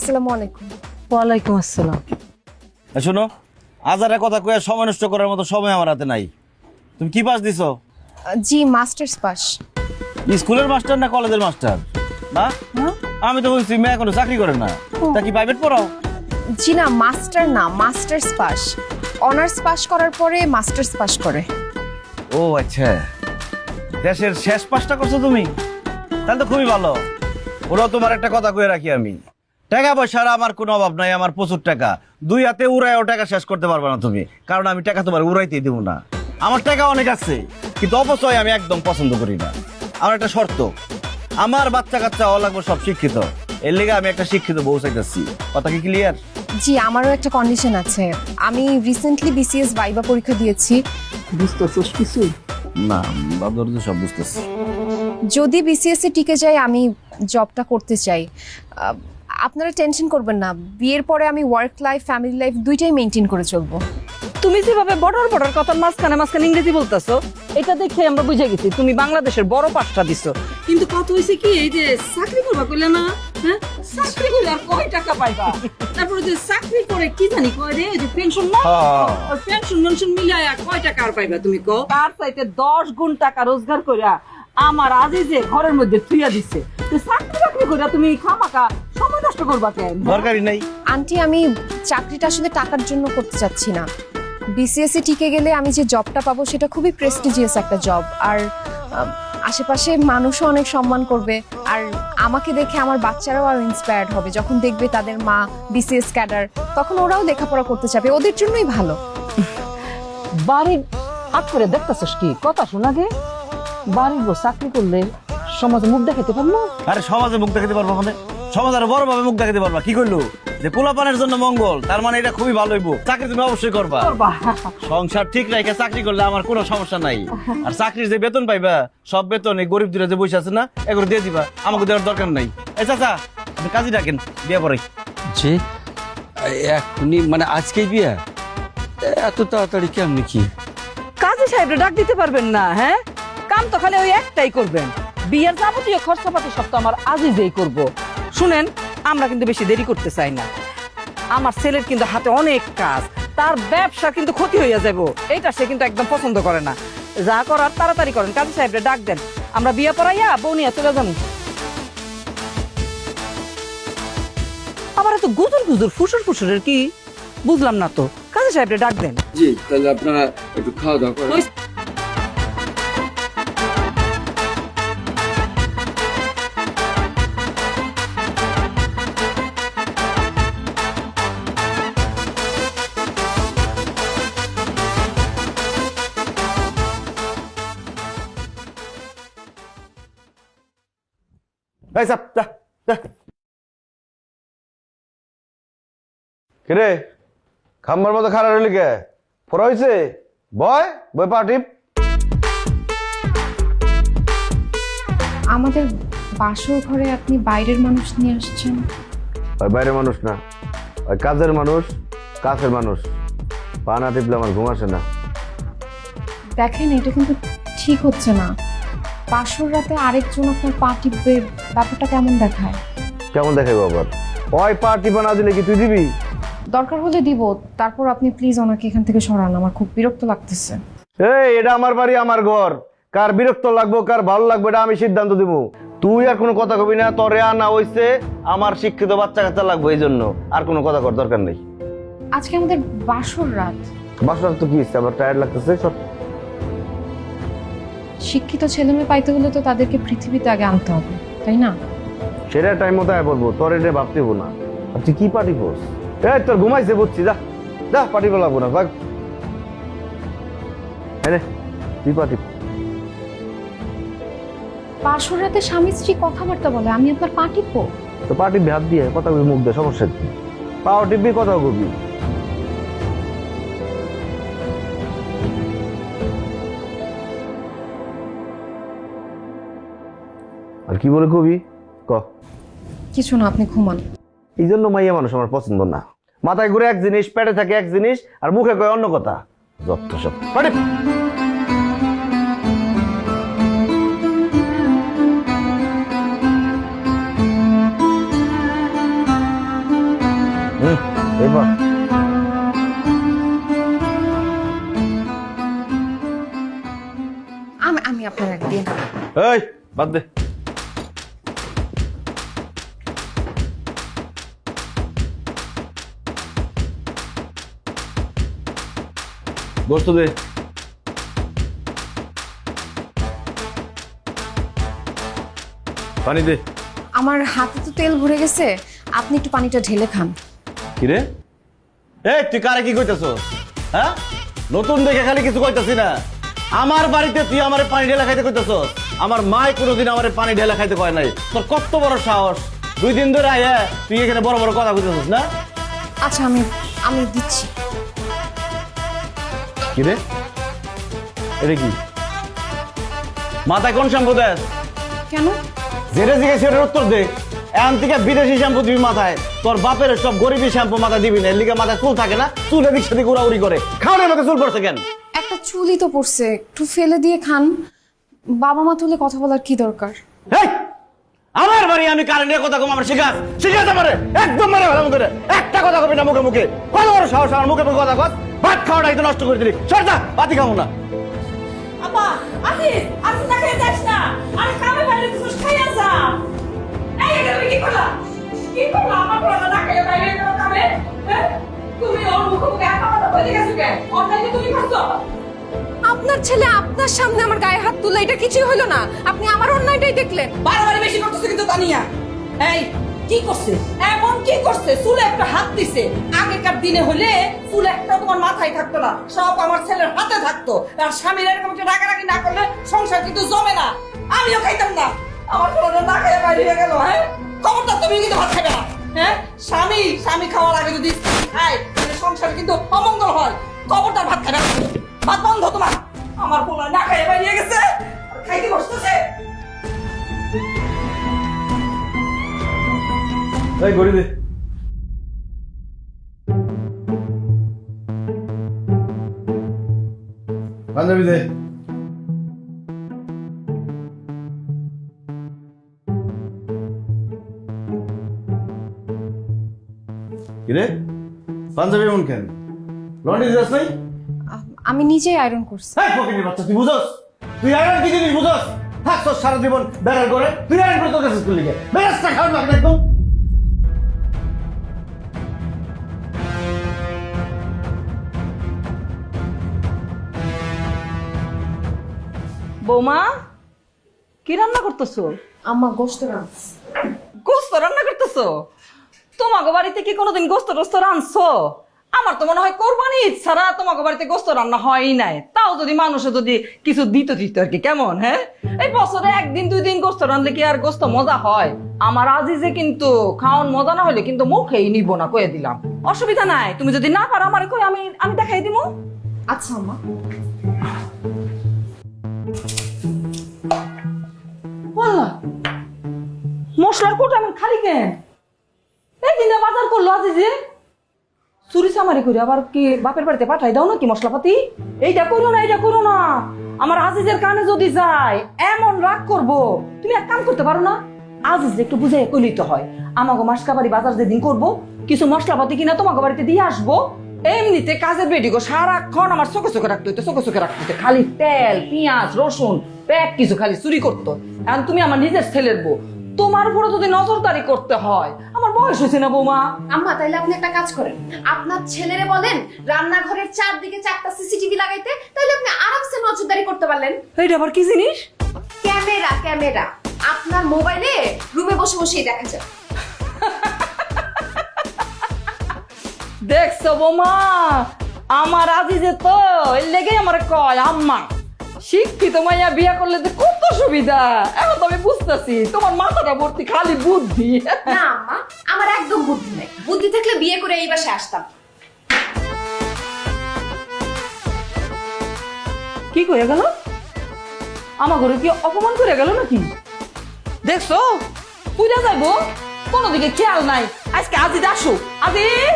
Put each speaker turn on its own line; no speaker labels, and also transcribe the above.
আসসালামু আলাইকুম।
ওয়ালাইকুম আসসালাম।
শোনো, আজারে কথা কয়ে সময় নষ্ট করার মতো সময় আমার হাতে নাই। তুমি কি পাস দিছো?
জি মাস্টার্স পাস।
স্কুলের মাস্টার না কলেজের মাস্টার? না, আমি তো বলছি মেয়ে এখনো চাকরি করে না, তা কি প্রাইভেট পড়াও?
জি না, মাস্টার না, মাস্টার্স পাস। অনার্স পাস করার পরে মাস্টার্স পাস করে।
ও আচ্ছা, দেশের শেষ পাসটা করছো তুমি? তাহলে তো খুবই ভালো। ওরাও তোমার একটা কথা কয়ে রাখি আমি, টাকা পয়সার আমার কোনো অভাব নাই, আমার প্রচুর টাকা। দুই হাতে উড়ায়ও টাকা শেষ করতে পারবে না তুমি, কারণ আমি টাকা তোমার উড়াইতেই দেবো না। আমার টাকা অনেক আছে, কিন্তু অপচয় আমি একদম পছন্দ করি না। আমার একটা শর্ত, আমার বাচ্চা কাচ্চা হওয়া লাগবে সব শিক্ষিত। এর লেগে আমি একটা শিক্ষিত বউ চাইতেছি। কথা কি ক্লিয়ার?
জি, আমারও একটা কন্ডিশন আছে। আমি রিসেন্টলি বিসিএস ভাইবা পরীক্ষা দিয়েছি।
বুঝতেছস কিছু?
না, বাদর তো সব বুঝতেছি।
যদি বিসিএস এ টিকে যাই, আমি জবটা করতে চাই। আপনারা টেনশন করবেন না, বিয়ের পরে আমি ওয়ার্ক লাইফ ফ্যামিলি লাইফ দুইটাই মেনটেন করে চলবো।
তুমি যেভাবে বড়র বড়র কথা মাঝখানে মাঝখানে ইংরেজি বলতেছো, এটা দেখে আমরা বুঝে গেছি তুমি বাংলাদেশের বড় পাঁচটা দিছো। কিন্তু কত হয়েছে কি, এই যে চাকরি করবা কইলে না, হ্যাঁ চাকরি করলে আর কয় টাকা পাইবা? তারপরে যে চাকরি করে কি জানি কয় রে, যে পেনশন না, পেনশন মেনশন মিলায়া কয় টাকা আর পাইবা তুমি কও? তার চাইতে 10 গুণ টাকা রোজগার কইরা আমার আজিজে ঘরের মধ্যে থুইয়া দিছে। তো চাকরি বাকরি কইরা তুমি খামাকা সময় নষ্ট করবা কেন?
দরকারই নাই।
আন্টি, আমি চাকরিটা আসলে টাকার জন্য করতে চাচ্ছি না। বিসিএস এ টিকে গেলে আমি যে জবটা পাবো সেটা খুবই প্রেস্টিজিয়াস একটা জব, আর আশেপাশে মানুষও অনেক সম্মান করবে। আর আমাকে দেখে আমার বাচ্চারাও আরো ইন্সপায়ার্ড হবে, যখন দেখবে তাদের মা বিসিএস ক্যাডার, তখন ওরাও লেখাপড়া করতে চাবে, ওদের জন্যই ভালো।
বাড়ির হাত করে দেখতেছস কি কথা শোনা গে? বাড়ির বউ চাকরি করলে সমাজে মুখ দেখাতে পারলো?
আরে সমাজে মুখ দেখাতে পারবো, মানে সমাজ আরো বড় ভাবে মুখ দেখাতে পারবা। কি করলো যে পোলাপানের জন্য মঙ্গল, তার মানে এটা খুবই ভালো হইব। চাকরি তুমি অবশ্যই করবা। সংসার ঠিক রেখে চাকরি করলে আমার কোনো সমস্যা নাই। আর চাকরির যে বেতন পাইবা, সব বেতন এই গরিব দুরা যে বসে আছে না, এগুলো দিয়ে দিবা, আমাকে দেওয়ার দরকার নাই। এই চাচা, আপনি কাজী ডাকেন, বিয়ে পড়াই।
যে এখনই মানে আজকেই বিয়া? এত তাড়াতাড়ি কেমনি কি?
কাজী সাহেবরে ডাক দিতে পারবেন না? হ্যাঁ, কাম তো খালি ওই একটাই করবেন, বিয়ের যাবতীয় খরচাপাতি সব তো আমার আজিজেই করব। শুনেন, আমরা কিন্তু বেশি দেরি করতে চাই না। আমার ছেলের কিন্তু হাতে অনেক কাজ, তার ব্যবসা কিন্তু ক্ষতি হইয়া যাব, এইটা সে কিন্তু একদম পছন্দ করে না। যা করার তাড়াতাড়ি করেন, কাজী সাহেবরে ডাক দেন, আমরা বিয়ে পড়াইয়া বউ নিয়ে চলে যাবো। আবার এত গুজুর গুজুর ফুসুর ফুসুরের কি বুঝলাম না তো, কাজী সাহেবরে ডাক দেন।
জি, তাহলে আপনারা একটু খাওয়া দাওয়া করেন।
এই চাপ, যা, যা। কিরে খাম্বার মতো খারাপ হইলি কে? ফোরা হয়েছে? বয় বই পাটিপ।
আমাদের বাসর ঘরে আপনি বাইরের মানুষ নিয়ে আসছেন?
ওই বাইরের মানুষ না, ওই কাজের মানুষ, কাছের মানুষ। পানা টিপলে আমার ঘুম আসে না।
দেখেন, এটা কিন্তু ঠিক হচ্ছে না। বাসর রাতে আরেকজন আপনার পা টিপবে, ব্যাপারটা কেমন দেখায়?
কেমন দেখাবো আবার? ওই পা টিপা না দিলে কি তুই দিবি?
দরকার হলে দিব, তারপর আপনি প্লিজ ওনাকে এখান থেকে সরান, আমার খুব বিরক্ত লাগতেছে।
এই, এটা আমার বাড়ি, আমার ঘর। কার বিরক্ত লাগবো, কার ভালো লাগবে, এটা আমি সিদ্ধান্ত দিব। তুই আর কোনো কথা কবি না। তোরে আনা হইছে আমার শিক্ষিত বাচ্চা কাচ্চা লাগবে, এই জন্য আর কোনো কথা কর দরকার নেই।
আজকে আমাদের বাসর রাত।
বাসার তো কি হচ্ছে, আমার টায়ার্ড লাগতেছে সব।
শিক্ষিত ছেলেমেয়ে পাইতে হলে তো তাদেরকে পৃথিবীতে আগে আনতে হবে, তাই না?
সেটা টাইম মতো আয় পড়বো, তোর এটা ভাবতে হবো না। আর তুই কি পার্টি পোস? এই তোর ঘুমাইছে বুঝছি, যা যা, পার্টি লাগবো না, ভাগ। তুই পার্টি।
বাসর রাতে স্বামী স্ত্রী কথাবার্তা বলে, আমি আপনার পা টিপবো?
তো পার্টি হাত দিয়ে কথা কবি, মুখ দিয়ে, সমস্যা কি? পাও টিপবি, কথা কবি। আর কি বলে কবি ক?
কিছু না, আপনি ঘুমান।
এই জন্য মাইয়া মানুষ আমার পছন্দ না। মাথায় ঘুরে এক জিনিস, পেটে থাকে এক জিনিস, আর মুখে কয় অন্য কথা। যত সব পার্টি। এবার
আমি আমি আপনার একদিন
এই বাদ দে। গোস্ত দে। পানি দে।
আমার হাতে তো তেল ভরে গেছে, আপনি একটু পানিটা ঢেলে খান।
কিরে এই তুই কারে কি কইতাছস? হ্যাঁ, নতুন দেখে খালি কিছু কইতাছি না। আমার বাড়িতে তুই আমারে পানি ঢেলা খাইতে কইতাছস? আমার মাই কোনোদিন আমারে পানি ঢেলা খাইতে কয় নাই। তোর কত বড় সাহস! 2 দিন ধরে আয়া তুই এখানে বড় বড় কথা কইতাছস না?
আচ্ছা আমি আমি দিচ্ছি।
কিরে এটা কি? মাথায় কোন শ্যাম্পু দেস?
কেন?
যেটা জিজ্ঞেস সেটার উত্তর দে। এখন থেকে বিদেশি শ্যাম্পু দিবি মাথায়। তোর বাপের সব গরিবী শ্যাম্পু মাথায় দিবি না, এর লিগে মাথায় চুল থাকে না, চুল এদিক সেদিক উড়াউড়ি করে। খাওয়ানোর মতো চুল পড়ছে কেন?
একটা চুলই তো পড়ছে, একটু ফেলে দিয়ে খান। বাবা মা তুলে কথা বলার কি দরকার?
হেই, আমার বাড়ি আমি কারেন্টের কথা কম আমার শিখাস শিখাস আমারে একদম মারে ভালো মতো একটা কথা কবি না মুখে মুখে। কত বড় সাহস আমার মুখে মুখে কথা কস? ভাত খাওয়াটা একটু নষ্ট করে দিলি। সরতা ভাতই খাবো না।
আপা আজিজ আজিজ না খেয়ে যাস না, আরে কামে বাইরে কিছু খাইয়া যা। এই এটা তুমি কি করলা? কি করলা? আমার বলা না খেয়ে বাইরে গেল কামে। হ্যাঁ, তুমি ওর মুখে মুখে একা কথা বলে গেছো কেন? অনলাইনে তুমি করছো?
আপনার ছেলে আপনার সামনে আমার গায়ে হাত তুলে, এটা কিছুই হলো না। আপনি আমার অন্যায়টাই দেখলেন।
বারবার বেশি করতেছে কিন্তু তানিয়া। এই কি করছে? এমন কি করছে? চুলে একটা হাত দিছে। আগেকার দিনে হলে চুল একটা তোমার মাথায় থাকতো না, সব আমার ছেলের হাতে থাকতো। আর স্বামীর এরকম একটা রাগারাগি না করলে সংসার কিন্তু জমে না। আমিও খাইতাম না, আমার কোনো না খেয়ে বাইরে হয়ে গেল। হ্যাঁ, খবরদার তুমি কিন্তু ভাত খাবে না। হ্যাঁ, স্বামী স্বামী খাওয়ার আগে যদি খায় তাহলে সংসারে কিন্তু অমঙ্গল হয়। খবরদার ভাত খাবে না, ভাত বন্ধ তোমার। আমার পোলা না খেয়ে বাইরে গেছে, খাইতে বসতেছে।
এই গড়ি দে। পাঞ্জাবি দে। কিরে পাঞ্জাবি এমন কেন? লন্ড্রি দিস নাই?
আমি নিজেই আয়রন করছি।
হ্যাঁ ফকিনি বাচ্চা, তুই বুঝস? তুই আয়রন কি জিনিস বুঝস? থাকছস সারা জীবন বেড়ার করে, তুই আয়রন করে তোর কাছে স্কুল লিখে বেড়াসটা খাওয়ার লাগে একদম।
বৌমা কি রান্না করতেছো?
আম্মা গোশত রান্না।
গোস্ত রান্না করতেছো? তোমাকে বাড়িতে কি কোনোদিন গোস্ত টোস্ত রাঁধছো? আমার তো মনে হয় কোরবানি ঈদ ছাড়া তোমাকে বাড়িতে গোস্ত রান্না হয়ই নাই। তাও যদি মানুষে যদি কিছু দিত আর কি, কেমন? হ্যাঁ, এই বছরে 1 দিন 2 দিন গোস্ত রাঁধলে কি আর গোস্ত মজা হয়? আমার আজিজে কিন্তু খাওয়ান মজা না হলে কিন্তু মুখেই নিব না, কয়ে দিলাম। অসুবিধা নাই, তুমি যদি না পারো আমার কই, আমি আমি দেখাই দিব।
আচ্ছা আম্মা।
বললা মশলার কোটা আমি খালি কেন? এই দিনে বাজার করলো আজিজে, চুরি চামারি করে আবার কি বাপের বাড়িতে পাঠাই দাও নাকি মশলাপাতি? এইটা করো না, এইটা করো না। আমার আজিজের কানে যদি যায় এমন রাগ করবো। তুমি এক কাম করতে পারো না? আজিজ একটু বুঝে কইলেই তো হয়। আমাকে মাসকাবাড়ি বাজার যেদিন করবো কিছু মশলাপাতি কিনা তোমাকে বাড়িতে দিয়ে আসবো। এমনিতে কাজের বেটি গো সারাক্ষণ আমার চোখে চোখে রাখতে হইতো, চোখে চোখে রাখতে হইতো। খালি তেল পেঁয়াজ রসুন প্যাক কিছু খালি চুরি করতো। এখন তুমি আমার নিজের ছেলের বউ, তোমার উপরে যদি নজরদারি করতে হয়, আমার বয়স হয়েছে না বৌমা?
আম্মা তাইলে আপনি একটা কাজ করেন, আপনার ছেলেরে বলেন রান্নাঘরের চারদিকে 4টা সিসিটিভি লাগাইতে, তাহলে আপনি আরামসে নজরদারি করতে পারলেন।
এইটা আবার কি জিনিস?
ক্যামেরা, ক্যামেরা আপনার মোবাইলে রুমে বসে বসেই দেখা যায়।
দেখছো বৌমা, আমার আজিজে তো এর লেগে আমার কয় আম্মা শিক্ষিত মাইয়া বিয়া করলে যে কত সুবিধা। এখন তো আমি বুঝতেছি তোমার মাথাটা ভর্তি খালি বুদ্ধি।
না আম্মা, আমার একদম বুদ্ধি নাই। বুদ্ধি থাকলে বিয়ে করে এই বাসায় আসতাম।
কি কইয়া গেল? আমার ঘরে কি অপমান করে গেল নাকি? দেখছো পুজা যাইবো, কোনো দিকে খেয়াল নাই। আজকে আজিজ আসুক। আজিজ